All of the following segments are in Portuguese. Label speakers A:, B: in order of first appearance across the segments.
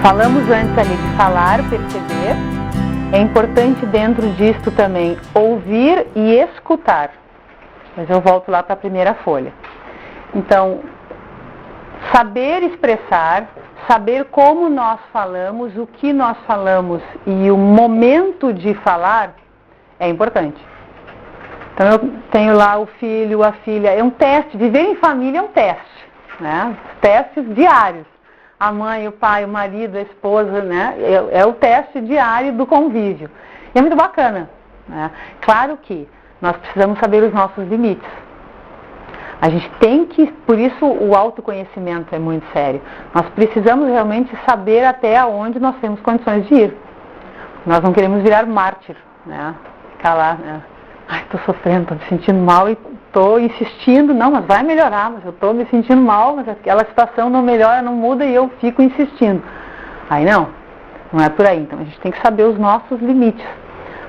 A: Falamos antes ali de falar, perceber. É importante dentro disto também ouvir e escutar. Mas eu volto lá para a primeira folha. Então, saber expressar, saber como nós falamos, o que nós falamos e o momento de falar é importante. Então eu tenho lá o filho, a filha, é um teste, viver em família é um teste, né? Testes diários. A mãe, o pai, o marido, a esposa, né? É o teste diário do convívio. E é muito bacana, né? Claro que nós precisamos saber os nossos limites. A gente tem que, por isso o autoconhecimento é muito sério. Nós precisamos realmente saber até onde nós temos condições de ir. Nós não queremos virar mártir, né? Ficar lá, né? Ai, estou sofrendo, estou me sentindo mal e estou insistindo. Não, mas vai melhorar, mas eu estou me sentindo mal, mas aquela situação não melhora, não muda e eu fico insistindo. Aí não é por aí. Então a gente tem que saber os nossos limites.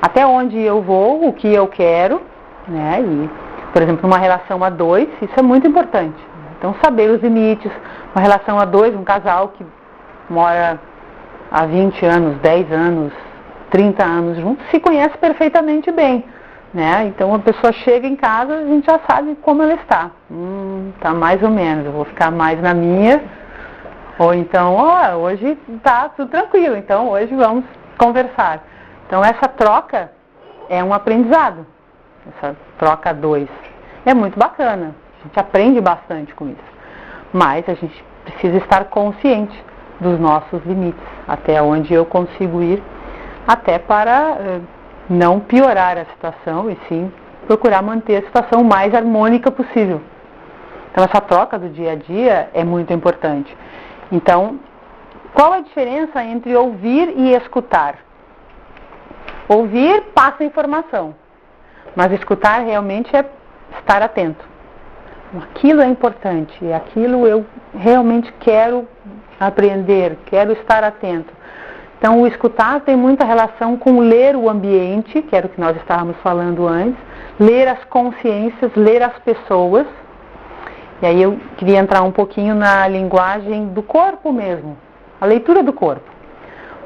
A: Até onde eu vou, o que eu quero, né? E, por exemplo, uma relação a dois, isso é muito importante. Então saber os limites, uma relação a dois, um casal que mora há 20 anos, 10 anos, 30 anos juntos, se conhece perfeitamente bem. Né? Então a pessoa chega em casa, a gente já sabe como ela está. Tá mais ou menos, eu vou ficar mais na minha. Ou então, hoje tá tudo tranquilo, então hoje vamos conversar. Então essa troca é um aprendizado, essa troca a dois. É muito bacana, a gente aprende bastante com isso. Mas a gente precisa estar consciente dos nossos limites, até onde eu consigo ir, até para não piorar a situação e sim procurar manter a situação o mais harmônica possível. Então essa troca do dia a dia é muito importante. Então, qual a diferença entre ouvir e escutar? Ouvir passa informação, mas escutar realmente é estar atento. Aquilo é importante, aquilo eu realmente quero aprender, quero estar atento. Então, o escutar tem muita relação com ler o ambiente, que era o que nós estávamos falando antes, ler as consciências, ler as pessoas. E aí eu queria entrar um pouquinho na linguagem do corpo mesmo, a leitura do corpo.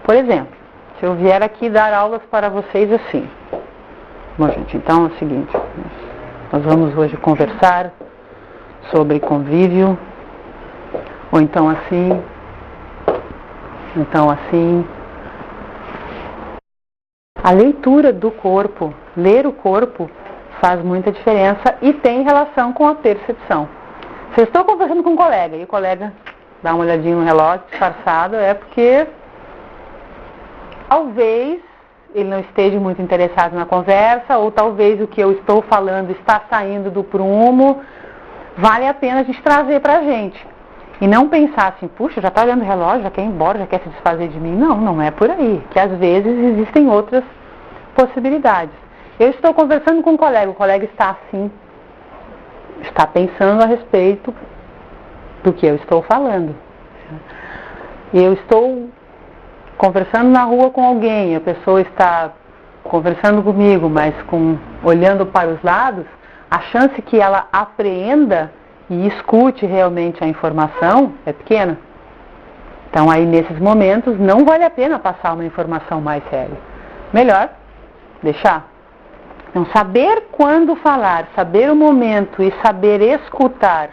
A: Por exemplo, se eu vier aqui dar aulas para vocês assim. Bom, gente, então é o seguinte, nós vamos hoje conversar sobre convívio, ou então assim, então assim. A leitura do corpo, ler o corpo, faz muita diferença e tem relação com a percepção. Se eu estou conversando com um colega e o colega dá uma olhadinha no relógio, disfarçado, é porque talvez ele não esteja muito interessado na conversa, ou talvez o que eu estou falando está saindo do prumo. Vale a pena a gente trazer para a gente. E não pensar assim, puxa, já está olhando o relógio, já quer ir embora, já quer se desfazer de mim. Não é por aí. Que às vezes existem outras possibilidades. Eu estou conversando com um colega, o colega está assim, está pensando a respeito do que eu estou falando. Eu estou conversando na rua com alguém, a pessoa está conversando comigo, mas olhando para os lados, a chance que ela apreenda e escute realmente a informação é pequena. Então aí nesses momentos não vale a pena passar uma informação mais séria. Melhor deixar. Então saber quando falar, saber o momento e saber escutar.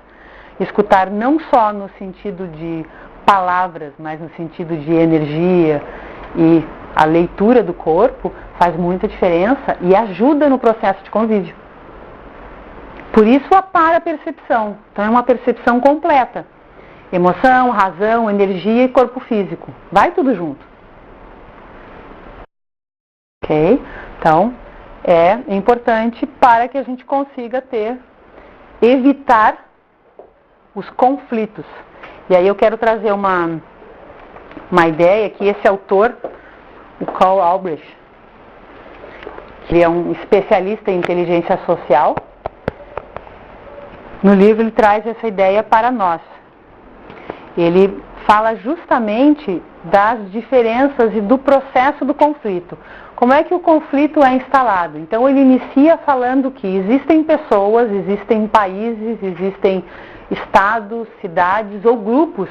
A: Escutar não só no sentido de palavras, mas no sentido de energia e a leitura do corpo faz muita diferença e ajuda no processo de convívio. Por isso a para-percepção. Então é uma percepção completa. Emoção, razão, energia e corpo físico. Vai tudo junto. Ok? Então é importante para que a gente consiga evitar os conflitos. E aí eu quero trazer uma ideia que esse autor, o Carl Albrecht, que é um especialista em inteligência social, no livro ele traz essa ideia para nós. Ele fala justamente das diferenças e do processo do conflito. Como é que o conflito é instalado? Então ele inicia falando que existem pessoas, existem países, existem estados, cidades ou grupos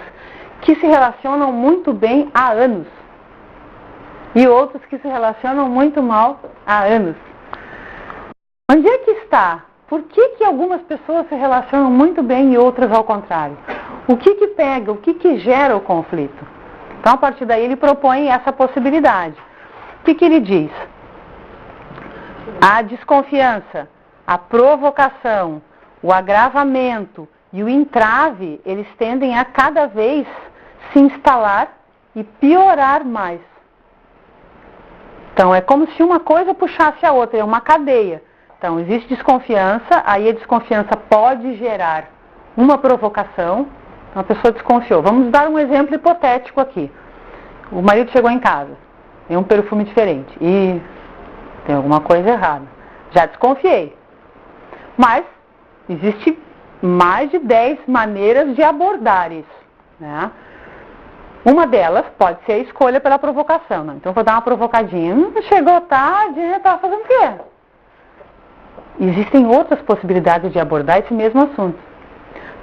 A: que se relacionam muito bem há anos e outros que se relacionam muito mal há anos. Onde é que está? Por que algumas pessoas se relacionam muito bem e outras ao contrário? O que pega? O que gera o conflito? Então, a partir daí, ele propõe essa possibilidade. O que ele diz? A desconfiança, a provocação, o agravamento e o entrave, eles tendem a cada vez se instalar e piorar mais. Então, é como se uma coisa puxasse a outra, é uma cadeia. Então, existe desconfiança, aí a desconfiança pode gerar uma provocação. Então, a pessoa desconfiou. Vamos dar um exemplo hipotético aqui. O marido chegou em casa, tem um perfume diferente e tem alguma coisa errada. Já desconfiei. Mas existe mais de 10 maneiras de abordar isso, né? Uma delas pode ser a escolha pela provocação. Né? Então, vou dar uma provocadinha. Chegou tarde, estava fazendo o quê? Existem outras possibilidades de abordar esse mesmo assunto.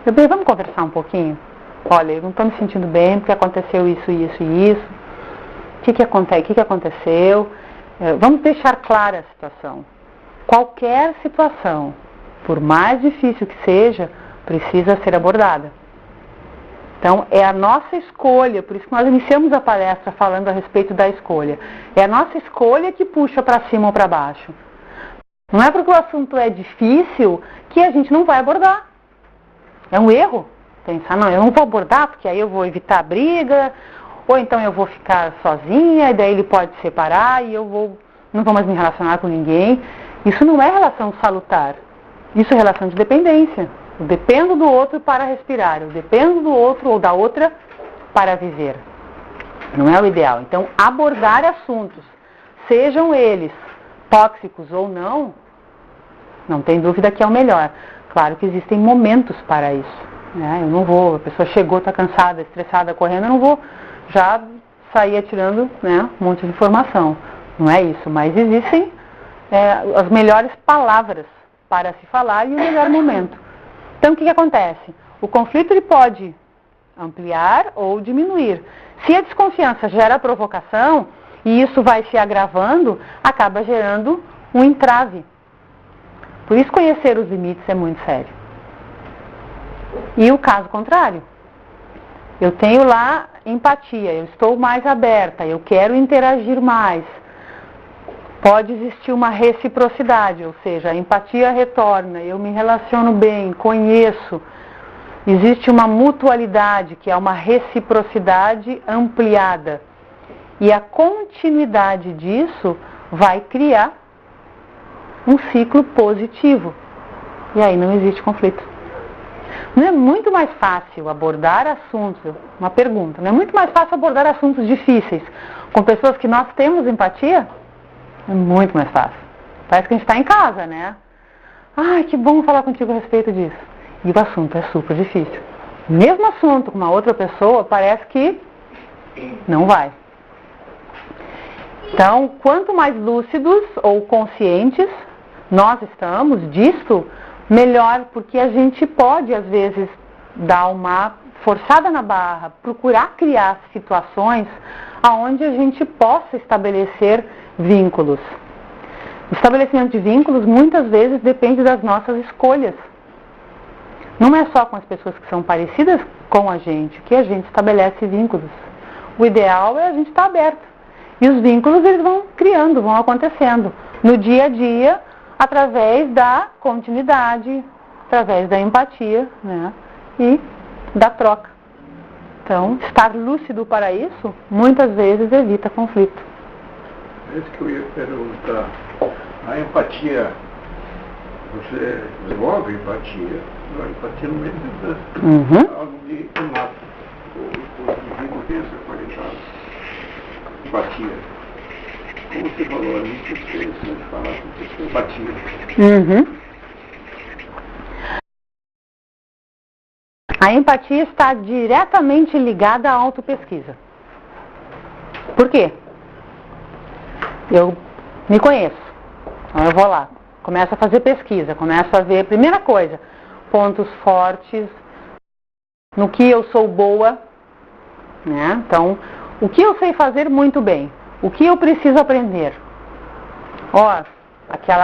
A: Eu falei, vamos conversar um pouquinho? Olha, eu não estou me sentindo bem porque aconteceu isso, isso e isso. O que aconteceu? Vamos deixar clara a situação. Qualquer situação, por mais difícil que seja, precisa ser abordada. Então, é a nossa escolha, por isso que nós iniciamos a palestra falando a respeito da escolha. É a nossa escolha que puxa para cima ou para baixo. Não é porque o assunto é difícil que a gente não vai abordar. É um erro pensar, não, eu não vou abordar porque aí eu vou evitar a briga, ou então eu vou ficar sozinha, e daí ele pode separar e não vou mais me relacionar com ninguém. Isso não é relação salutar. Isso é relação de dependência. Eu dependo do outro para respirar, eu dependo do outro ou da outra para viver. Não é o ideal. Então, abordar assuntos, sejam eles tóxicos ou não tem dúvida que é o melhor. Claro que existem momentos para isso. Né? Eu não vou, a pessoa chegou, está cansada, estressada, correndo, eu não vou já sair atirando, né, um monte de informação. Não é isso, mas existem as melhores palavras para se falar e o melhor momento. Então, o que acontece? O conflito ele pode ampliar ou diminuir. Se a desconfiança gera provocação, e isso vai se agravando, acaba gerando um entrave. Por isso, conhecer os limites é muito sério. E o caso contrário. Eu tenho lá empatia, eu estou mais aberta, eu quero interagir mais. Pode existir uma reciprocidade, ou seja, a empatia retorna, eu me relaciono bem, conheço. Existe uma mutualidade, que é uma reciprocidade ampliada. E a continuidade disso vai criar um ciclo positivo. E aí não existe conflito. Não é muito mais fácil abordar assuntos, uma pergunta, não é muito mais fácil abordar assuntos difíceis com pessoas que nós temos empatia? É muito mais fácil. Parece que a gente está em casa, né? Ai, que bom falar contigo a respeito disso. E o assunto é super difícil. Mesmo assunto com uma outra pessoa, parece que não vai. Então, quanto mais lúcidos ou conscientes nós estamos disto, melhor, porque a gente pode, às vezes, dar uma forçada na barra, procurar criar situações onde a gente possa estabelecer vínculos. O estabelecimento de vínculos, muitas vezes, depende das nossas escolhas. Não é só com as pessoas que são parecidas com a gente que a gente estabelece vínculos. O ideal é a gente estar aberto. E os vínculos, eles vão criando, vão acontecendo no dia a dia, através da continuidade, através da empatia, né? E da troca. Então, estar lúcido para isso, muitas vezes evita conflito.
B: É isso que eu ia perguntar. A empatia, você desenvolve empatia, a empatia no meio de algo de inato. O indivíduo tem essa qualidade. Empatia. Como você falou ali, que você fala com empatia.
A: A empatia está diretamente ligada à autopesquisa. Por quê? Eu me conheço. Então eu vou lá, começo a fazer pesquisa, começo a ver, primeira coisa, pontos fortes, no que eu sou boa, né? Então, o que eu sei fazer muito bem? O que eu preciso aprender? Ó,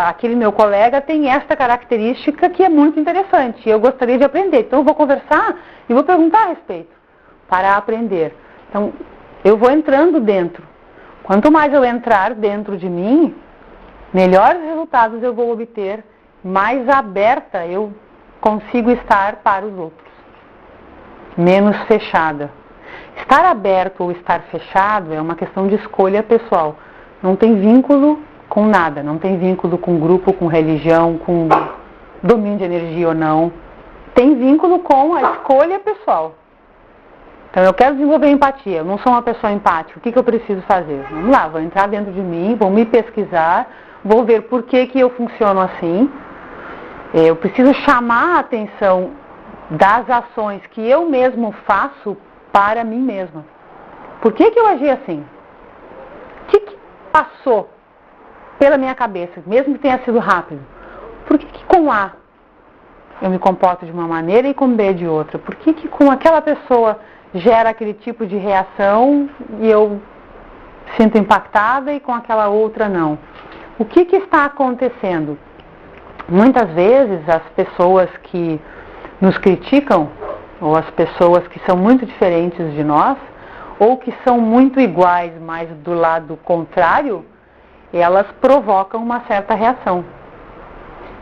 A: aquele meu colega tem esta característica que é muito interessante, eu gostaria de aprender. Então eu vou conversar e vou perguntar a respeito, para aprender. Então, eu vou entrando dentro. Quanto mais eu entrar dentro de mim, melhores resultados eu vou obter, mais aberta eu consigo estar para os outros, menos fechada. Estar aberto ou estar fechado é uma questão de escolha pessoal. Não tem vínculo com nada, não tem vínculo com grupo, com religião, com domínio de energia ou não. Tem vínculo com a escolha pessoal. Então eu quero desenvolver empatia, eu não sou uma pessoa empática, o que eu preciso fazer? Vamos lá, vou entrar dentro de mim, vou me pesquisar, vou ver por que eu funciono assim. Eu preciso chamar a atenção das ações que eu mesmo faço para mim mesma. Por que eu agi assim? O que passou pela minha cabeça, mesmo que tenha sido rápido? Por que com A eu me comporto de uma maneira e com B de outra? Por que com aquela pessoa gera aquele tipo de reação e eu sinto impactada e com aquela outra não? O que está acontecendo? Muitas vezes as pessoas que nos criticam, ou as pessoas que são muito diferentes de nós, ou que são muito iguais, mas do lado contrário, elas provocam uma certa reação.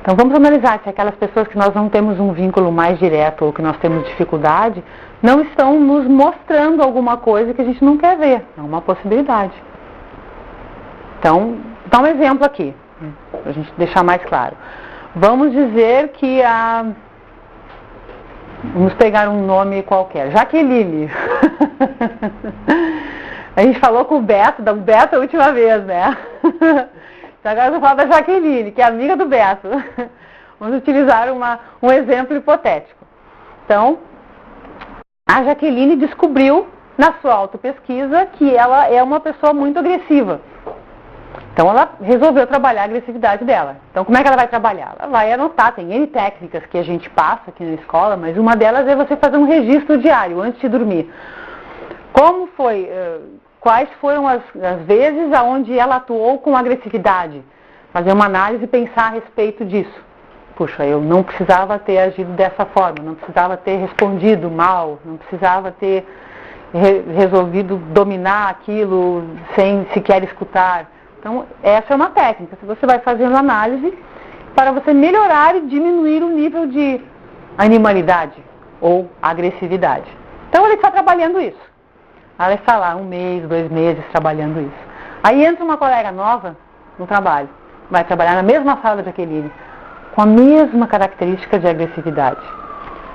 A: Então vamos analisar se aquelas pessoas que nós não temos um vínculo mais direto ou que nós temos dificuldade, não estão nos mostrando alguma coisa que a gente não quer ver. É uma possibilidade. Então, dá um exemplo aqui, para a gente deixar mais claro. Vamos dizer que vamos pegar um nome qualquer, Jaqueline. A gente falou com o Beto, da Beto a última vez, né? Então agora eu vou falar da Jaqueline, que é amiga do Beto. Vamos utilizar um exemplo hipotético. Então, a Jaqueline descobriu na sua autopesquisa que ela é uma pessoa muito agressiva. Então ela resolveu trabalhar a agressividade dela. Então como é que ela vai trabalhar? Ela vai anotar, tem N técnicas que a gente passa aqui na escola, mas uma delas é você fazer um registro diário antes de dormir. Como foi, quais foram as vezes onde ela atuou com agressividade? Fazer uma análise e pensar a respeito disso. Puxa, eu não precisava ter agido dessa forma, não precisava ter respondido mal, não precisava ter resolvido dominar aquilo sem sequer escutar. Então, essa é uma técnica. Você vai fazendo análise para você melhorar e diminuir o nível de animalidade ou agressividade. Então, ele está trabalhando isso. Ela está lá 1 mês, 2 meses trabalhando isso. Aí entra uma colega nova no trabalho. Vai trabalhar na mesma sala da Jaqueline, com a mesma característica de agressividade.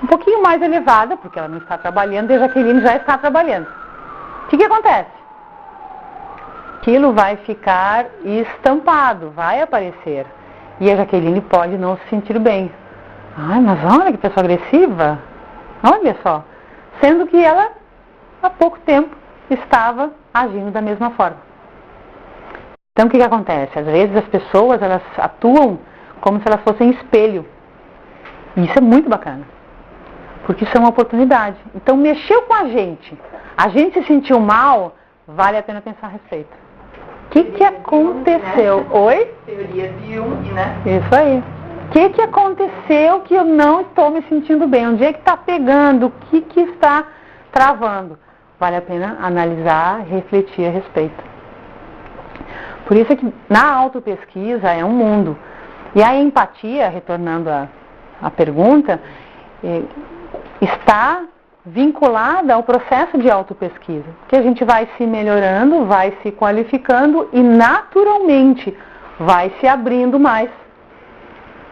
A: Um pouquinho mais elevada, porque ela não está trabalhando e a Jaqueline já está trabalhando. O que acontece? Aquilo vai ficar estampado, vai aparecer. E a Jaqueline pode não se sentir bem. Ai, mas olha que pessoa agressiva. Olha só. Sendo que ela, há pouco tempo, estava agindo da mesma forma. Então, o que acontece? Às vezes as pessoas, elas atuam como se elas fossem espelho. E isso é muito bacana. Porque isso é uma oportunidade. Então, mexeu com a gente se sentiu mal, vale a pena pensar a respeito. O que aconteceu? Oi?
C: Teoria de Jung, né?
A: Isso aí. O que aconteceu que eu não estou me sentindo bem? Onde é que está pegando? O que está travando? Vale a pena analisar, refletir a respeito. Por isso é que na autopesquisa é um mundo. E a empatia, retornando à pergunta, está vinculada ao processo de autopesquisa, que a gente vai se melhorando, vai se qualificando e naturalmente vai se abrindo mais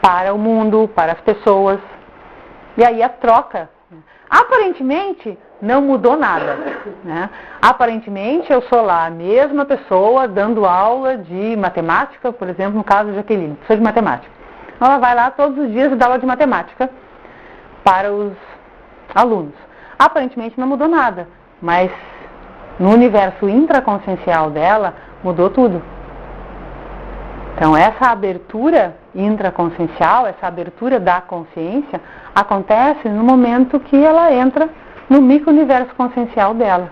A: para o mundo, para as pessoas. E aí a troca, aparentemente não mudou nada, né? Aparentemente eu sou lá a mesma pessoa dando aula de matemática, por exemplo, no caso de Jaqueline, professora de matemática. Ela vai lá todos os dias e dá aula de matemática para os alunos. Aparentemente não mudou nada, mas no universo intraconsciencial dela mudou tudo. Então essa abertura intraconsciencial, essa abertura da consciência, acontece no momento que ela entra no micro-universo consciencial dela.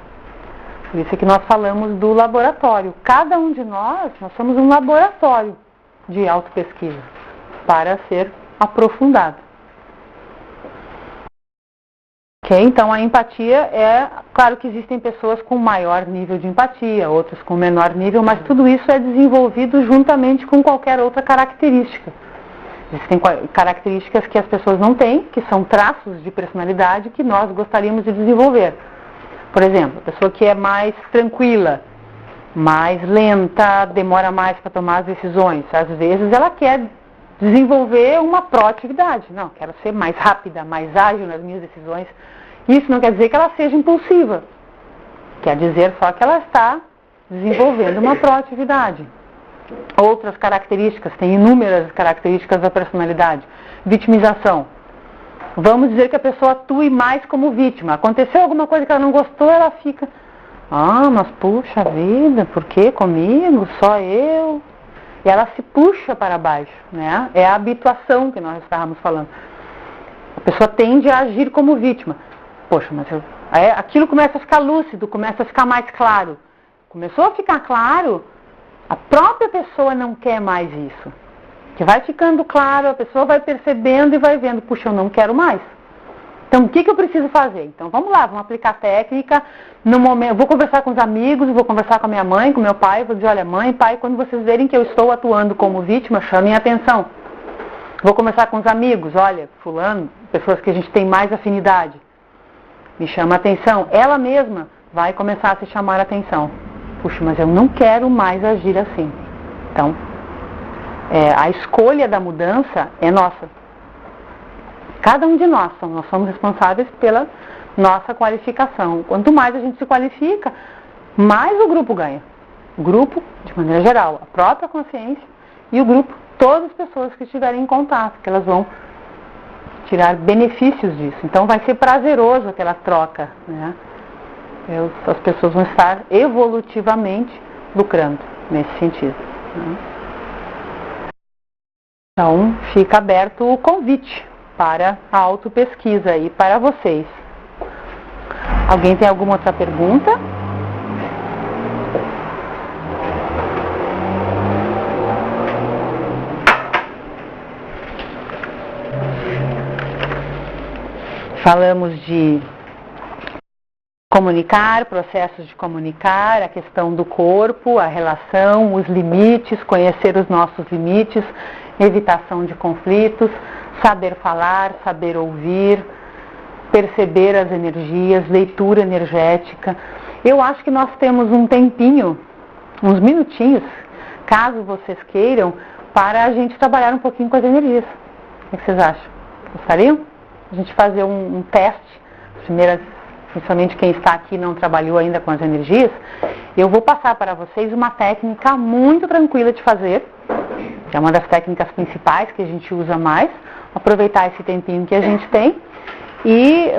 A: Por isso é que nós falamos do laboratório. Cada um de nós somos um laboratório de autopesquisa para ser aprofundado. Ok? Então a empatia claro que existem pessoas com maior nível de empatia, outras com menor nível, mas tudo isso é desenvolvido juntamente com qualquer outra característica. Existem características que as pessoas não têm, que são traços de personalidade que nós gostaríamos de desenvolver. Por exemplo, a pessoa que é mais tranquila, mais lenta, demora mais para tomar as decisões. Às vezes ela quer desenvolver uma proatividade. Não, quero ser mais rápida, mais ágil nas minhas decisões. Isso não quer dizer que ela seja impulsiva. Quer dizer só que ela está desenvolvendo uma proatividade. Outras características, tem inúmeras características da personalidade. Vitimização. Vamos dizer que a pessoa atue mais como vítima. Aconteceu alguma coisa que ela não gostou, ela fica... mas puxa vida, por que comigo? Só eu? E ela se puxa para baixo, né? É a habituação que nós estávamos falando. A pessoa tende a agir como vítima. Poxa, mas aquilo começa a ficar lúcido, começa a ficar mais claro. Começou a ficar claro, a própria pessoa não quer mais isso. Que vai ficando claro, a pessoa vai percebendo e vai vendo, puxa, eu não quero mais. Então, o que eu preciso fazer? Então, vamos lá, vamos aplicar a técnica. No momento, vou conversar com os amigos, vou conversar com a minha mãe, com meu pai, vou dizer, olha, mãe, pai, quando vocês verem que eu estou atuando como vítima, chamem a atenção. Vou conversar com os amigos, olha, fulano, pessoas que a gente tem mais afinidade, me chama a atenção. Ela mesma vai começar a se chamar a atenção. Puxa, mas eu não quero mais agir assim. Então, a escolha da mudança é nossa. Cada um de nós somos responsáveis pela nossa qualificação. Quanto mais a gente se qualifica, mais o grupo ganha. O grupo, de maneira geral, a própria consciência e o grupo, todas as pessoas que estiverem em contato, que elas vão tirar benefícios disso. Então vai ser prazeroso aquela troca, né? As pessoas vão estar evolutivamente lucrando nesse sentido, né? Então fica aberto o convite para a autopesquisa e para vocês. Alguém tem alguma outra pergunta? Falamos de comunicar, processos de comunicar, a questão do corpo, a relação, os limites, conhecer os nossos limites, evitação de conflitos, saber falar, saber ouvir, perceber as energias, leitura energética. Eu acho que nós temos um tempinho, uns minutinhos, caso vocês queiram, para a gente trabalhar um pouquinho com as energias. O que vocês acham? Gostariam? A gente fazer um teste, principalmente quem está aqui não trabalhou ainda com as energias. Eu vou passar para vocês uma técnica muito tranquila de fazer, que é uma das técnicas principais que a gente usa mais. Aproveitar esse tempinho que a gente tem e,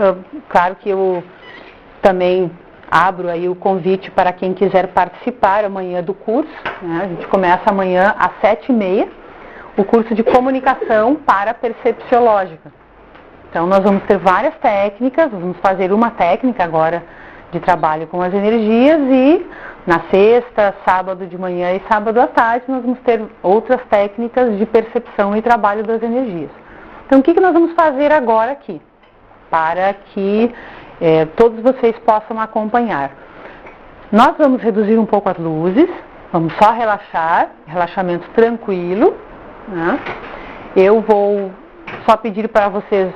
A: claro que eu também abro aí o convite para quem quiser participar amanhã do curso, né? A gente começa amanhã às 7h30, o curso de comunicação para percepciológica. Então nós vamos ter várias técnicas, vamos fazer uma técnica agora de trabalho com as energias e na sexta, sábado de manhã e sábado à tarde nós vamos ter outras técnicas de percepção e trabalho das energias. Então, o que nós vamos fazer agora aqui? Para que todos vocês possam acompanhar. Nós vamos reduzir um pouco as luzes, vamos só relaxar, relaxamento tranquilo, né? Eu vou só pedir para vocês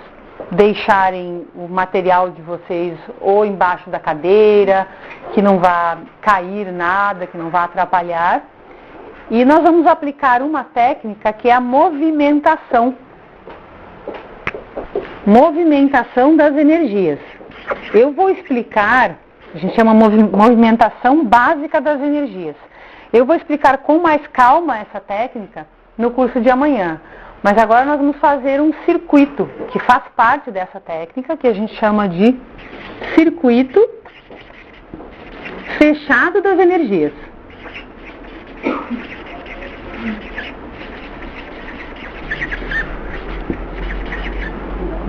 A: deixarem o material de vocês ou embaixo da cadeira, que não vá cair nada, que não vá atrapalhar. E nós vamos aplicar uma técnica que é a movimentação. Movimentação das energias. Eu vou explicar, a gente chama movimentação básica das energias. Eu vou explicar com mais calma essa técnica no curso de amanhã. Mas agora nós vamos fazer um circuito que faz parte dessa técnica, que a gente chama de circuito fechado das energias.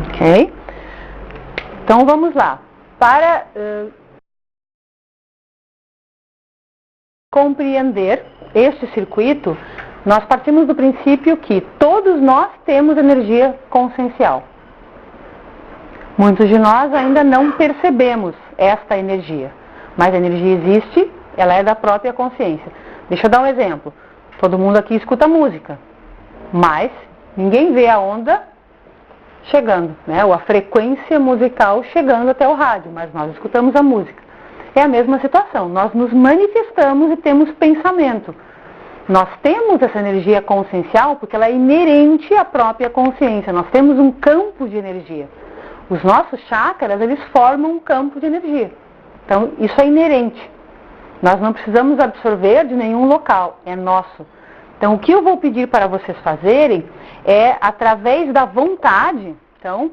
A: Ok? Então vamos lá. Para compreender este circuito, nós partimos do princípio que todos nós temos energia consciencial. Muitos de nós ainda não percebemos esta energia, mas a energia existe, ela é da própria consciência. Deixa eu dar um exemplo. Todo mundo aqui escuta música, mas ninguém vê a onda chegando, né? Ou a frequência musical chegando até o rádio, mas nós escutamos a música. É a mesma situação, nós nos manifestamos e temos pensamento. Nós temos essa energia consciencial porque ela é inerente à própria consciência, nós temos um campo de energia. Os nossos chakras, eles formam um campo de energia. Então, isso é inerente. Nós não precisamos absorver de nenhum local, é nosso. Então, o que eu vou pedir para vocês fazerem é, através da vontade, então,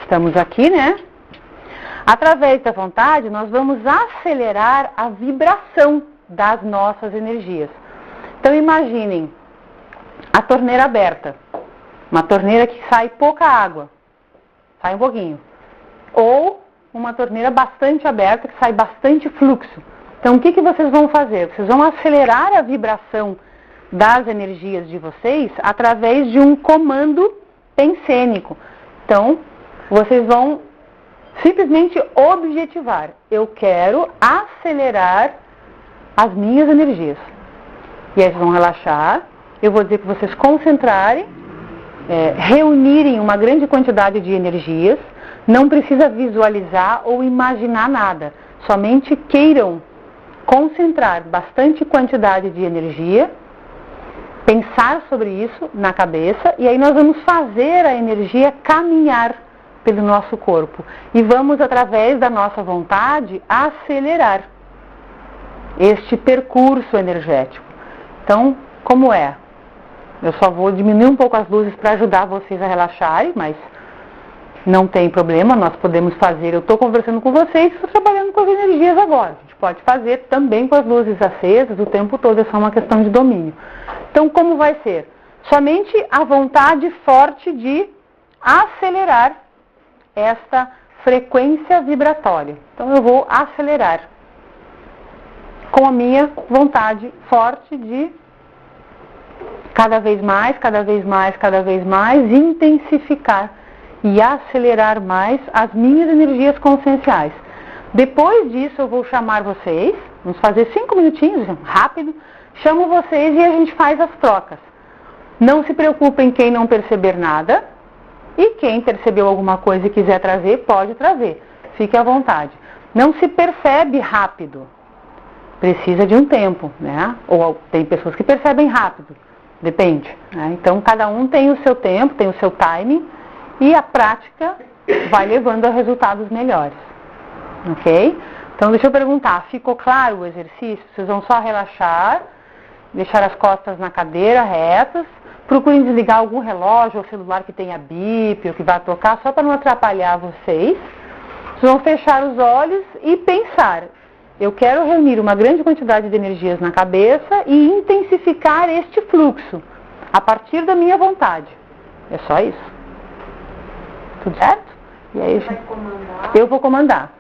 A: estamos aqui, né? Através da vontade, nós vamos acelerar a vibração das nossas energias. Então, imaginem a torneira aberta, uma torneira que sai pouca água, sai um pouquinho, ou uma torneira bastante aberta que sai bastante fluxo. Então, o que vocês vão fazer? Vocês vão acelerar a vibração das energias de vocês através de um comando pensênico. Então, vocês vão simplesmente objetivar. Eu quero acelerar as minhas energias. E aí vocês vão relaxar. Eu vou dizer para vocês concentrarem, reunirem uma grande quantidade de energias. Não precisa visualizar ou imaginar nada. Somente queiram concentrar bastante quantidade de energia, pensar sobre isso na cabeça, e aí nós vamos fazer a energia caminhar pelo nosso corpo. E vamos, através da nossa vontade, acelerar este percurso energético. Então, como é? Eu só vou diminuir um pouco as luzes para ajudar vocês a relaxarem, mas não tem problema, nós podemos fazer. Eu estou conversando com vocês, estou trabalhando com as energias agora. A gente pode fazer também com as luzes acesas o tempo todo, é só uma questão de domínio. Então, como vai ser? Somente a vontade forte de acelerar esta frequência vibratória. Então, eu vou acelerar com a minha vontade forte de cada vez mais, cada vez mais, cada vez mais intensificar e acelerar mais as minhas energias conscienciais. Depois disso, eu vou chamar vocês, vamos fazer 5 minutinhos, rápido, chamo vocês e a gente faz as trocas. Não se preocupem quem não perceber nada, e quem percebeu alguma coisa e quiser trazer, pode trazer. Fique à vontade. Não se percebe rápido. Precisa de um tempo, né? Ou tem pessoas que percebem rápido. Depende, né? Então, cada um tem o seu tempo, tem o seu timing, e a prática vai levando a resultados melhores. Ok? Então, deixa eu perguntar, ficou claro o exercício? Vocês vão só relaxar, deixar as costas na cadeira retas, procurem desligar algum relógio ou celular que tenha bip ou que vai tocar, só para não atrapalhar vocês. Vocês vão fechar os olhos e pensar, eu quero reunir uma grande quantidade de energias na cabeça e intensificar este fluxo a partir da minha vontade. É só isso. Tudo certo? E aí, eu vou comandar.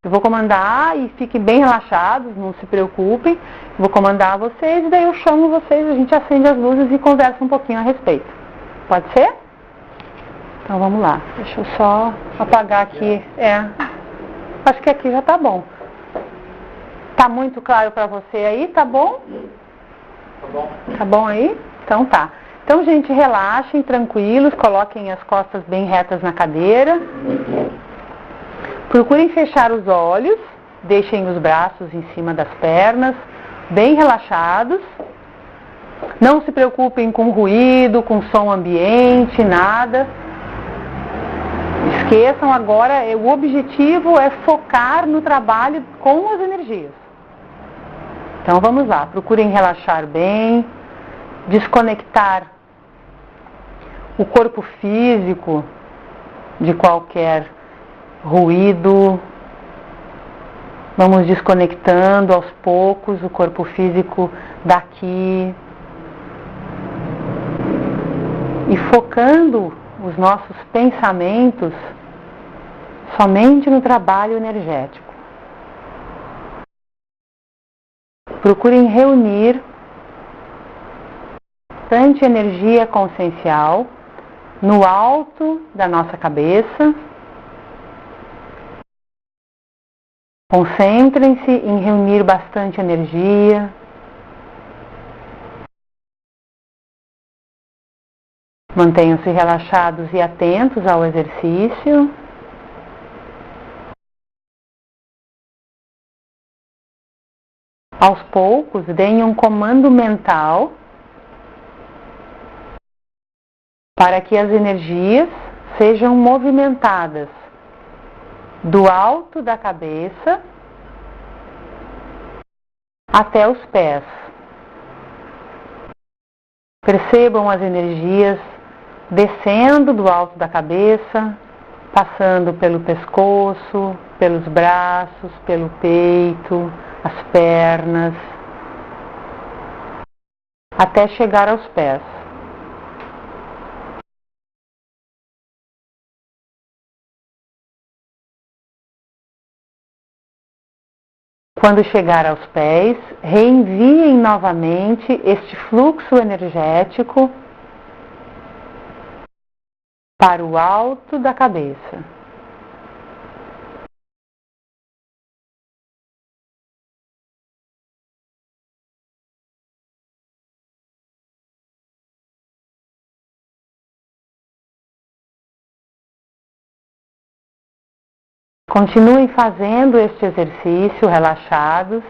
A: Eu vou comandar e fiquem bem relaxados, não se preocupem. Vou comandar vocês e daí eu chamo vocês, a gente acende as luzes e conversa um pouquinho a respeito. Pode ser? Então vamos lá. Deixa eu só apagar aqui. Acho que aqui já tá bom. Tá muito claro para você aí? Tá bom?
B: Tá bom.
A: Tá bom aí? Então tá. Então, gente, relaxem, tranquilos, coloquem as costas bem retas na cadeira. Procurem fechar os olhos, deixem os braços em cima das pernas, bem relaxados. Não se preocupem com ruído, com som ambiente, nada. Esqueçam agora, o objetivo é focar no trabalho com as energias. Então vamos lá, procurem relaxar bem, desconectar o corpo físico de qualquer ruído. Vamos desconectando aos poucos o corpo físico daqui e focando os nossos pensamentos somente no trabalho energético. Procurem reunir bastante energia consciencial no alto da nossa cabeça. Concentrem-se em reunir bastante energia. Mantenham-se relaxados e atentos ao exercício. Aos poucos, deem um comando mental para que as energias sejam movimentadas do alto da cabeça até os pés. Percebam as energias descendo do alto da cabeça, passando pelo pescoço, pelos braços, pelo peito, as pernas, até chegar aos pés. Quando chegar aos pés, reenviem novamente este fluxo energético para o alto da cabeça. Continuem fazendo este exercício relaxados,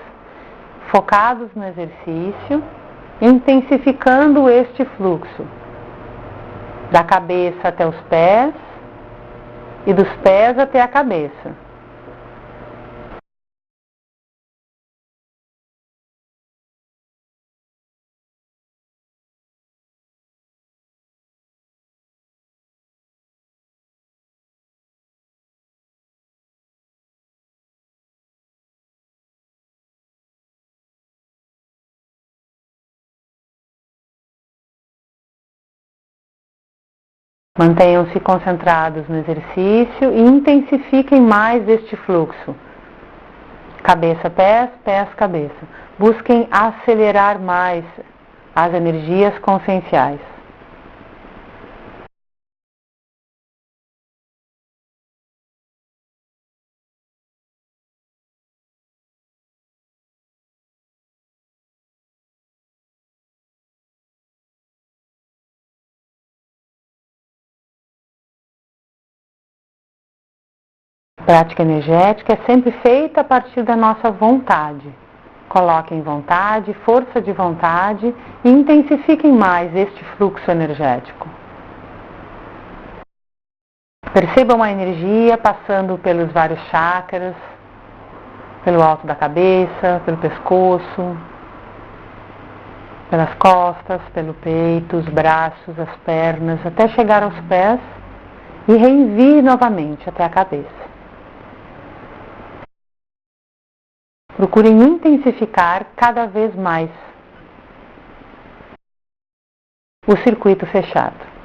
A: focados no exercício, intensificando este fluxo da cabeça até os pés e dos pés até a cabeça. Mantenham-se concentrados no exercício e intensifiquem mais este fluxo. Cabeça, pés, pés, cabeça. Busquem acelerar mais as energias conscienciais. A prática energética é sempre feita a partir da nossa vontade. Coloquem vontade, força de vontade e intensifiquem mais este fluxo energético. Percebam a energia passando pelos vários chakras, pelo alto da cabeça, pelo pescoço, pelas costas, pelo peito, os braços, as pernas, até chegar aos pés e reenvie novamente até a cabeça. Procurem intensificar cada vez mais o circuito fechado.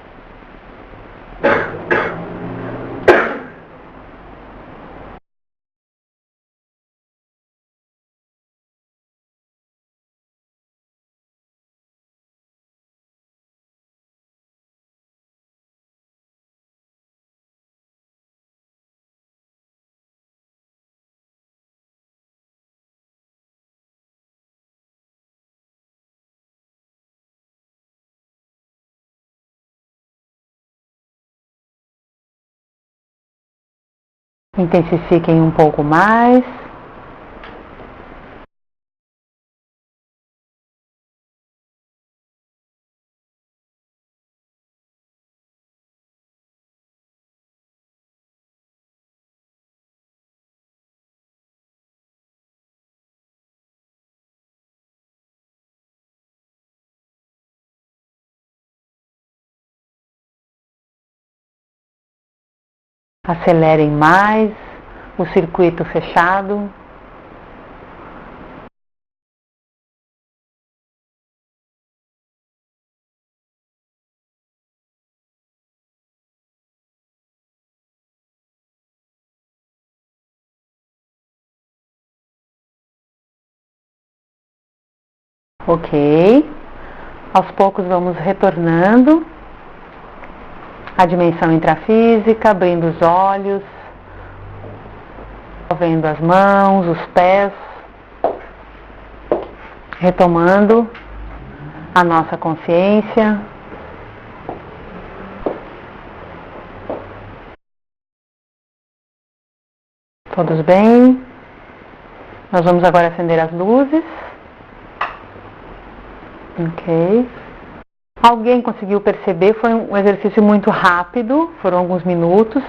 A: Intensifiquem um pouco mais. Acelerem mais o circuito fechado. Ok. Aos poucos vamos retornando à dimensão intrafísica, abrindo os olhos, movendo as mãos, os pés, retomando a nossa consciência. Todos bem? Nós vamos agora acender as luzes. Ok. Alguém conseguiu perceber? Foi um exercício muito rápido, foram alguns minutos,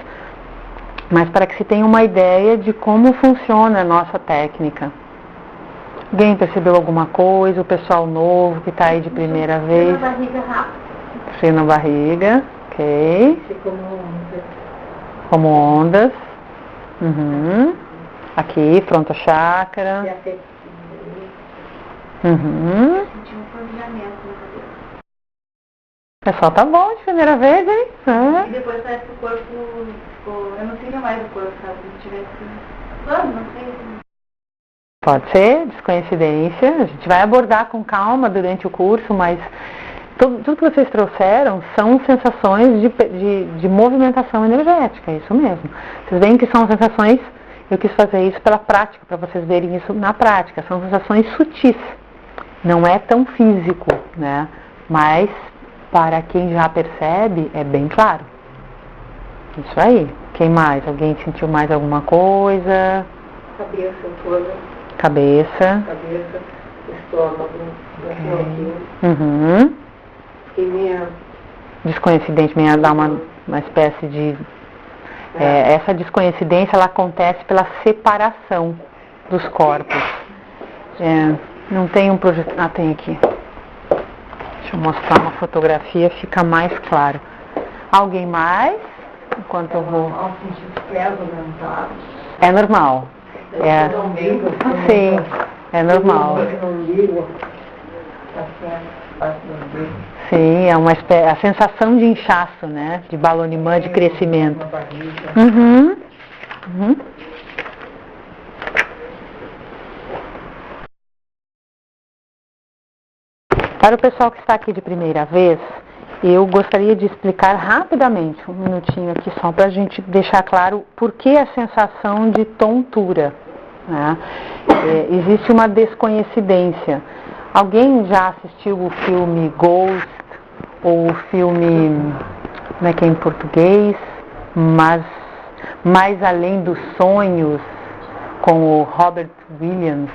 A: mas para que se tenha uma ideia de como funciona a nossa técnica. Alguém percebeu alguma coisa? O pessoal novo que está aí de primeira vez?
C: Frio na barriga rápido.
A: Frio na barriga, ok. Como ondas. Uhum. Aqui, fronto chakra. Uhum.
C: Senti um formigamento na cabeça.
A: O pessoal tá bom de primeira vez, hein?
C: E depois parece que o corpo ficou... Eu não sinto mais o corpo, sabe? Se tivesse... não sei.
A: Pode ser, descoincidência. A gente vai abordar com calma durante o curso, mas tudo que vocês trouxeram são sensações de movimentação energética, é isso mesmo. Vocês veem que são sensações, eu quis fazer isso pela prática, para vocês verem isso na prática. São sensações sutis, não é tão físico, né? Mas para quem já percebe, é bem claro. Isso aí. Quem mais? Alguém sentiu mais alguma coisa?
C: Cabeça toda.
A: Cabeça,
C: estômago,
A: uhum.
C: Fiquei meio...
A: Descoincidente, meio dá uma espécie de... essa descoincidência, ela acontece pela separação dos corpos. Não tem um projeto... Ah, tem aqui. Deixa eu mostrar uma fotografia, fica mais claro. Alguém mais? Enquanto eu vou... É normal. Sim, é normal. Sim, é a sensação de inchaço, né? De balonimã, de crescimento. Uhum. Uhum. Para o pessoal que está aqui de primeira vez, eu gostaria de explicar rapidamente, um minutinho aqui só, para a gente deixar claro por que a sensação de tontura. Né? Existe uma descoincidência. Alguém já assistiu o filme Ghost, ou o filme, como é que é em português? Mas Mais Além dos Sonhos, com o Robert Williams?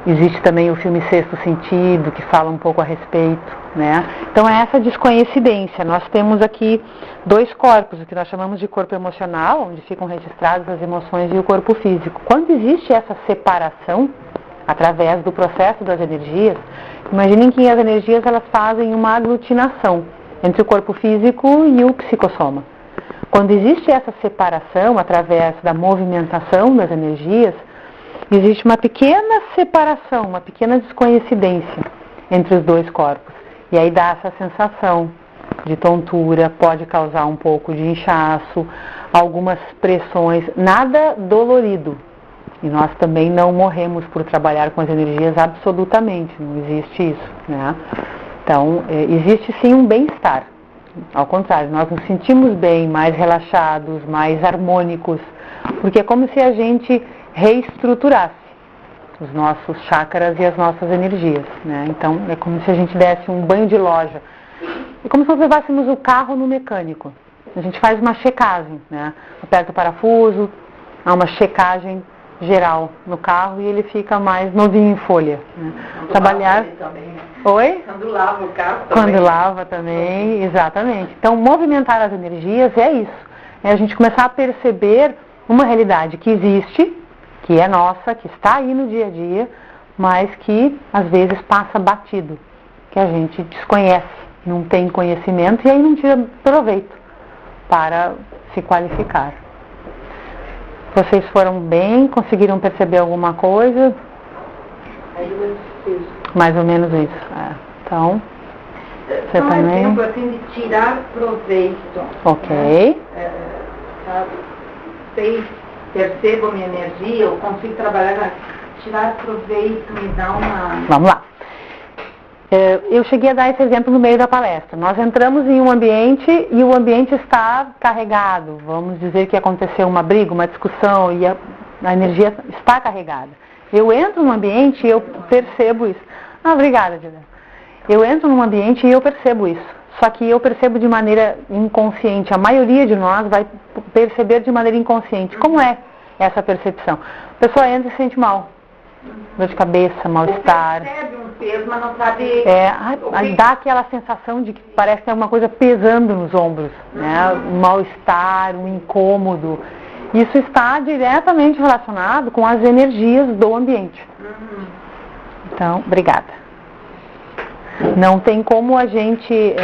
A: Existe também o filme Sexto Sentido, que fala um pouco a respeito, né? Então é essa descoincidência. Nós temos aqui dois corpos, o que nós chamamos de corpo emocional, onde ficam registradas as emoções, e o corpo físico. Quando existe essa separação, através do processo das energias, imaginem que as energias elas fazem uma aglutinação entre o corpo físico e o psicossoma. Quando existe essa separação, através da movimentação das energias, existe uma pequena separação, uma pequena descoincidência entre os dois corpos. E aí dá essa sensação de tontura, pode causar um pouco de inchaço, algumas pressões, nada dolorido. E nós também não morremos por trabalhar com as energias absolutamente, não existe isso, né? Então, existe sim um bem-estar. Ao contrário, nós nos sentimos bem, mais relaxados, mais harmônicos, porque é como se a gente reestruturasse os nossos chakras e as nossas energias, né? Então é como se a gente desse um banho de loja, é como se nós levássemos o carro no mecânico. A gente faz uma checagem, né? Aperta o parafuso, há uma checagem geral no carro e ele fica mais novinho em folha, né? Trabalhar também, né? Oi? Quando lava o carro também. Quando lava também, exatamente. Então movimentar as energias é isso, é a gente começar a perceber uma realidade que existe, que é nossa, que está aí no dia a dia, mas que às vezes passa batido, que a gente desconhece, não tem conhecimento e aí não tira proveito para se qualificar. Vocês foram bem? Conseguiram perceber alguma coisa? Mais ou menos isso. Então, você
C: Só
A: também?
C: exemplo assim de tirar proveito.
A: Ok.
C: Né? Sabe? Percebo a minha energia, eu consigo trabalhar tirar proveito e dar uma...
A: Vamos lá. Eu cheguei a dar esse exemplo no meio da palestra. Nós entramos em um ambiente e o ambiente está carregado. Vamos dizer que aconteceu uma briga, uma discussão e a energia está carregada. Eu entro num ambiente e eu percebo isso. Obrigada, Juliana. Eu entro num ambiente e eu percebo isso. Só que eu percebo de maneira inconsciente. A maioria de nós vai perceber de maneira inconsciente. Como é essa percepção? A pessoa entra e se sente mal. Dor de cabeça, mal-estar.
C: Percebe um peso, mas não sabe...
A: Dá aquela sensação de que parece que tem alguma coisa pesando nos ombros, né? Um mal-estar, um incômodo. Isso está diretamente relacionado com as energias do ambiente. Então, obrigada. Não tem como a gente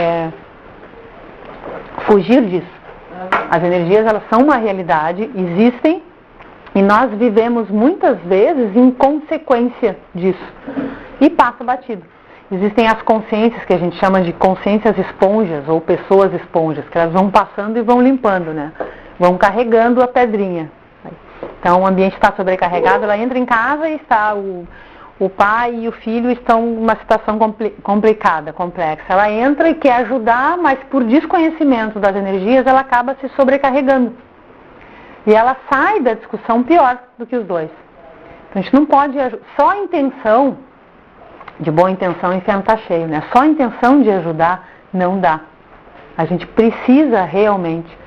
A: fugir disso. As energias, elas são uma realidade, existem, e nós vivemos muitas vezes em consequência disso. E passa batido. Existem as consciências que a gente chama de consciências esponjas, ou pessoas esponjas, que elas vão passando e vão limpando, né? Vão carregando a pedrinha. Então o ambiente está sobrecarregado, ela entra em casa e está o pai e o filho estão numa situação complicada, complexa. Ela entra e quer ajudar, mas por desconhecimento das energias, ela acaba se sobrecarregando. E ela sai da discussão pior do que os dois. Então a gente não pode... Só a intenção, de boa intenção, o inferno está cheio, né? Só a intenção de ajudar não dá. A gente precisa realmente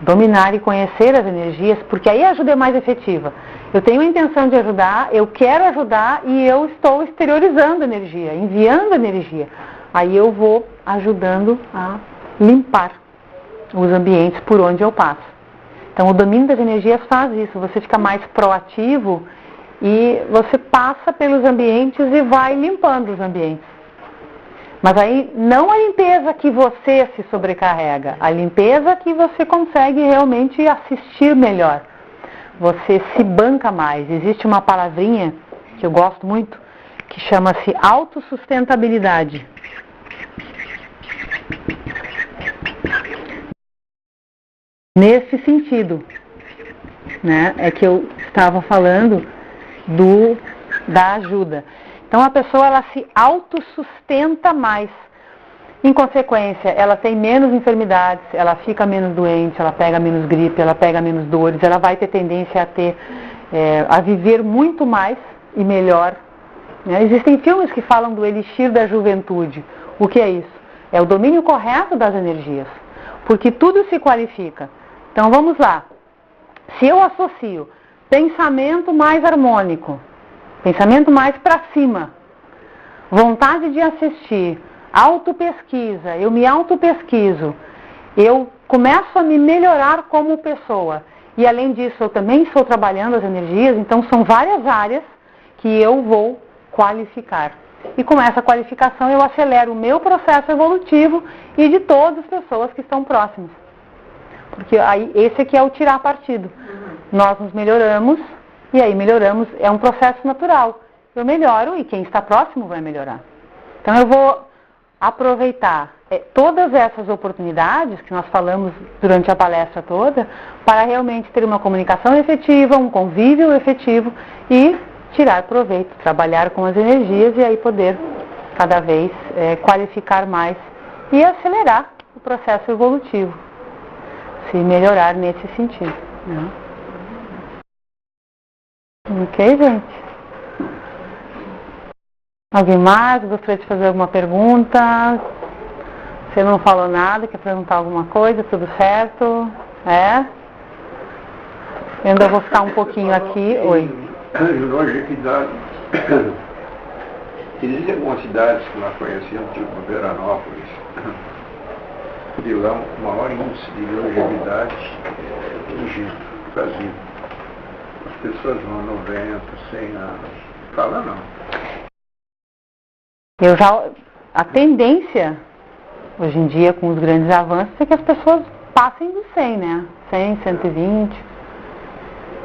A: dominar e conhecer as energias, porque aí a ajuda é mais efetiva. Eu tenho a intenção de ajudar, eu quero ajudar e eu estou exteriorizando energia, enviando energia. Aí eu vou ajudando a limpar os ambientes por onde eu passo. Então o domínio das energias faz isso, você fica mais proativo e você passa pelos ambientes e vai limpando os ambientes. Mas aí não a limpeza que você se sobrecarrega, a limpeza que você consegue realmente assistir melhor. Você se banca mais. Existe uma palavrinha que eu gosto muito, que chama-se autossustentabilidade. Nesse sentido, né, é que eu estava falando da ajuda. Então a pessoa, ela se autossustenta mais. Em consequência, ela tem menos enfermidades, ela fica menos doente, ela pega menos gripe, ela pega menos dores, ela vai ter tendência a viver muito mais e melhor. Né? Existem filmes que falam do elixir da juventude. O que é isso? É o domínio correto das energias, porque tudo se qualifica. Então vamos lá. Se eu associo pensamento mais harmônico, pensamento mais para cima, vontade de assistir, autopesquisa, eu me autopesquiso, eu começo a me melhorar como pessoa. E além disso, eu também estou trabalhando as energias, então são várias áreas que eu vou qualificar. E com essa qualificação eu acelero o meu processo evolutivo e de todas as pessoas que estão próximas. Porque aí esse aqui é o tirar partido. Nós nos melhoramos e aí melhoramos, é um processo natural. Eu melhoro e quem está próximo vai melhorar. Então eu vou aproveitar todas essas oportunidades que nós falamos durante a palestra toda para realmente ter uma comunicação efetiva, um convívio efetivo e tirar proveito, trabalhar com as energias e aí poder cada vez qualificar mais e acelerar o processo evolutivo, se melhorar nesse sentido. Né? Ok, gente? Alguém mais gostaria de fazer alguma pergunta? Você não falou nada, quer perguntar alguma coisa? Tudo certo? Eu ainda vou ficar um pouquinho aqui. Oi.
B: Longevidade. Existem algumas cidades que nós conhecemos, tipo Veranópolis, e lá o maior índice de longevidade no Egito, no Brasil. As pessoas vão 90, 100 anos. Fala não.
A: A tendência, hoje em dia, com os grandes avanços, é que as pessoas passem dos 100, né? 100, 120.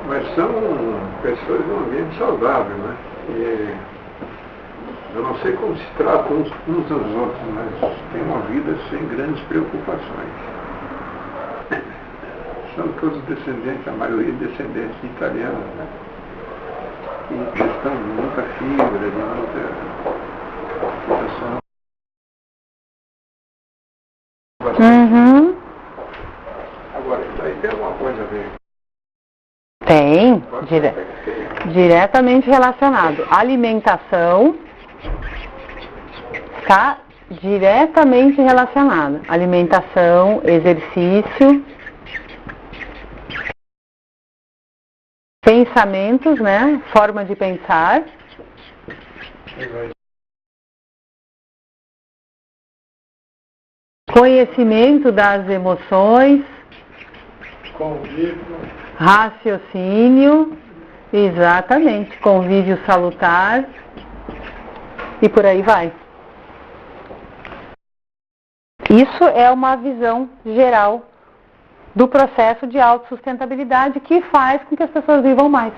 B: Mas são pessoas de um ambiente saudável, né? E eu não sei como se tratam uns aos outros, mas têm uma vida sem grandes preocupações. São todos descendentes, a maioria descendentes de italianos, né? ingestão de muita fibra, de muita alimentação.
A: Uhum.
B: Agora, isso aí tem alguma coisa a ver?
A: Tem, diretamente relacionado. Alimentação está diretamente relacionada. Alimentação, exercício, pensamentos, né? Forma de pensar. Conhecimento das emoções.
B: Convívio.
A: Raciocínio. Exatamente. Convívio salutar. E por aí vai. Isso é uma visão geral do processo de autossustentabilidade que faz com que as pessoas vivam mais.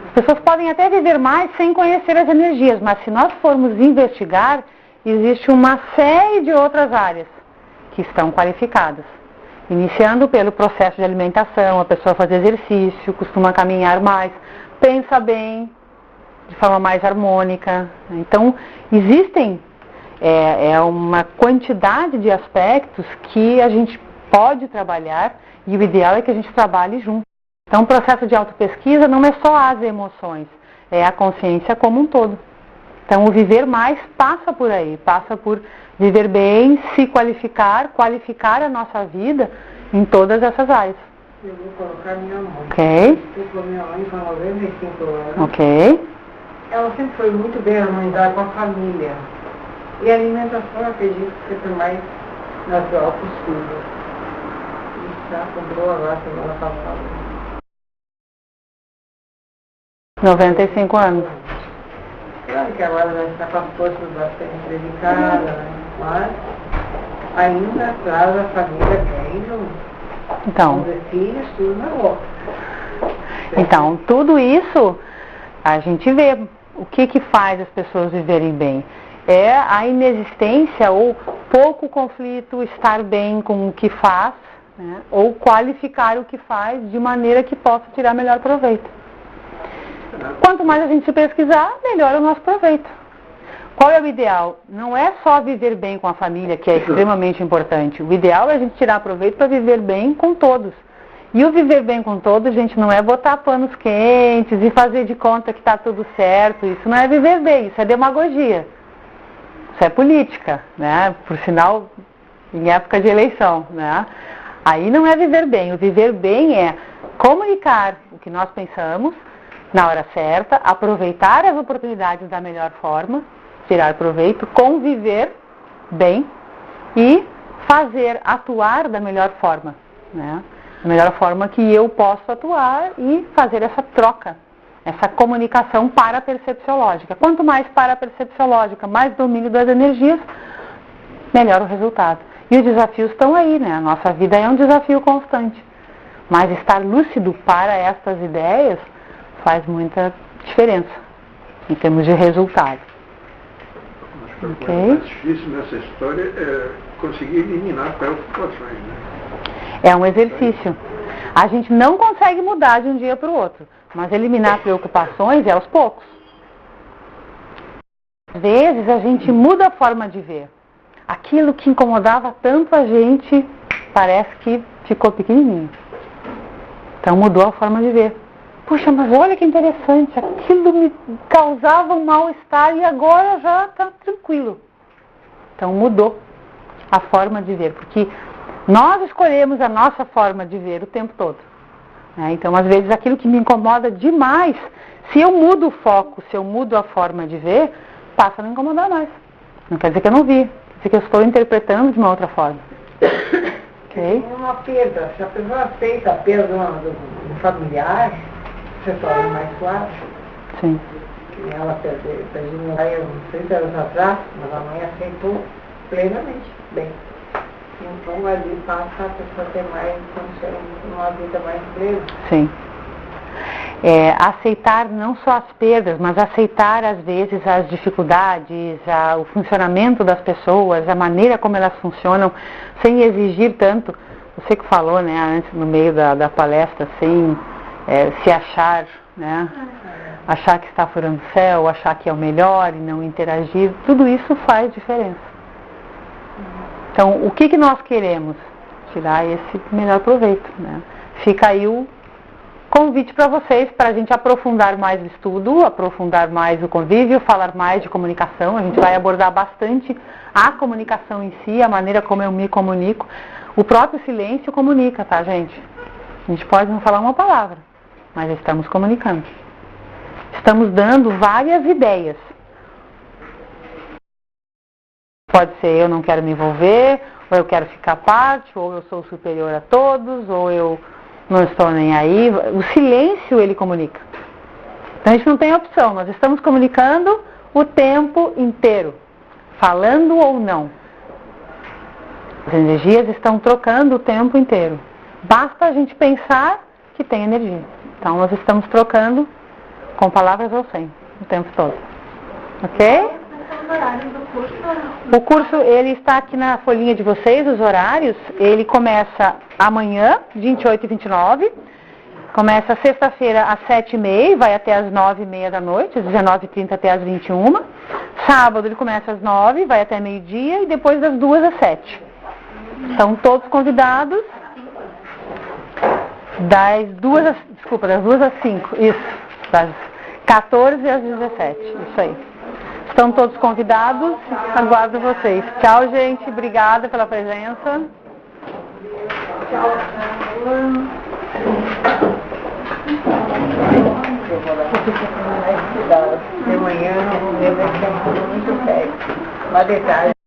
A: As pessoas podem até viver mais sem conhecer as energias, mas se nós formos investigar, existe uma série de outras áreas que estão qualificadas. Iniciando pelo processo de alimentação, a pessoa faz exercício, costuma caminhar mais, pensa bem, de forma mais harmônica. Então, existem uma quantidade de aspectos que a gente pode trabalhar e o ideal é que a gente trabalhe junto. Então, o processo de autopesquisa não é só as emoções, é a consciência como um todo. Então, o viver mais passa por aí, passa por viver bem, se qualificar a nossa vida em todas essas áreas.
D: Eu vou colocar minha mãe.
A: Ok.
D: Eu minha mãe com 95 anos.
A: Ok.
D: Ela sempre foi muito bem harmonizada com a família. E a alimentação, eu acredito que seja mais natural possível. E já comprou agora semana passada.
A: 95 anos.
D: Claro que agora já está com as forças bastante dedicadas, né? Mas ainda traz a família bem junto.
A: Então,
D: Os filhos, tudo na boca.
A: Então, tudo isso a gente vê. O que faz as pessoas viverem bem? É a inexistência ou pouco conflito, estar bem com o que faz, né? Ou qualificar o que faz de maneira que possa tirar melhor proveito. Quanto mais a gente se pesquisar, melhor é o nosso proveito. Qual é o ideal? Não é só viver bem com a família, que é extremamente importante. O ideal é a gente tirar proveito para viver bem com todos. E o viver bem com todos, gente, não é botar panos quentes e fazer de conta que está tudo certo. Isso não é viver bem, isso é demagogia. Isso é política, né? Por sinal, em época de eleição, né? Aí não é viver bem. O viver bem é comunicar o que nós pensamos na hora certa, aproveitar as oportunidades da melhor forma, tirar proveito, conviver bem e atuar da melhor forma, né? Da melhor forma que eu posso atuar e fazer essa troca, essa comunicação parapercepciológica. Quanto mais parapercepciológica, mais domínio das energias, melhor o resultado. E os desafios estão aí, né? A nossa vida é um desafio constante. Mas estar lúcido para estas ideias faz muita diferença em termos de resultado.
B: Acho que a coisa mais difícil nessa história é conseguir eliminar preocupações, né?
A: É um exercício. A gente não consegue mudar de um dia para o outro, mas eliminar preocupações é aos poucos. Às vezes a gente muda a forma de ver. Aquilo que incomodava tanto a gente parece que ficou pequenininho. Então mudou a forma de ver. Puxa, mas olha que interessante, aquilo me causava um mal-estar e agora já está tranquilo. Então mudou a forma de ver, porque nós escolhemos a nossa forma de ver o tempo todo. Então, às vezes, aquilo que me incomoda demais, se eu mudo o foco, se eu mudo a forma de ver, passa a me incomodar mais. Não quer dizer que eu não vi, quer dizer que eu estou interpretando de uma outra forma. Ok?
D: Uma perda, se a pessoa aceita a perda do familiar, você torna mais suave.
A: Sim.
D: Ela perdeu meu pai uns 30 anos atrás, mas a mãe aceitou plenamente bem. Então ali passa a pessoa ter mais condição, uma vida mais plena.
A: Sim. Aceitar não só as perdas, mas aceitar às vezes as dificuldades, o funcionamento das pessoas, a maneira como elas funcionam, sem exigir tanto. Você que falou, né, antes no meio da palestra, sem se achar, né? achar que está furando o céu, achar que é o melhor e não interagir, tudo isso faz diferença. Então, o que nós queremos? Tirar esse melhor proveito, né? Fica aí o convite para vocês, para a gente aprofundar mais o estudo, aprofundar mais o convívio, falar mais de comunicação. A gente vai abordar bastante a comunicação em si, a maneira como eu me comunico. O próprio silêncio comunica, tá, gente? A gente pode não falar uma palavra, mas estamos comunicando. Estamos dando várias ideias. Pode ser eu não quero me envolver, ou eu quero ficar à parte, ou eu sou superior a todos, ou eu não estou nem aí. O silêncio, ele comunica. Então a gente não tem opção, nós estamos comunicando o tempo inteiro, falando ou não. As energias estão trocando o tempo inteiro. Basta a gente pensar que tem energia. Então nós estamos trocando com palavras ou sem, o tempo todo. Ok? O curso, ele está aqui na folhinha de vocês, os horários. Ele começa amanhã, 28 e 29. Começa sexta-feira às 7h30, vai até às 9h30 da noite, às 19h30 até às 21h. Sábado ele começa às 9h, vai até meio-dia e depois das 2h às 7h. São todos convidados das 2 às 5, isso, das 14 às 17, isso aí. Estão todos convidados, aguardo vocês. Tchau, gente, obrigada pela presença.
D: Tchau. De manhã, não lembro que é muito sério. Uma detalhe.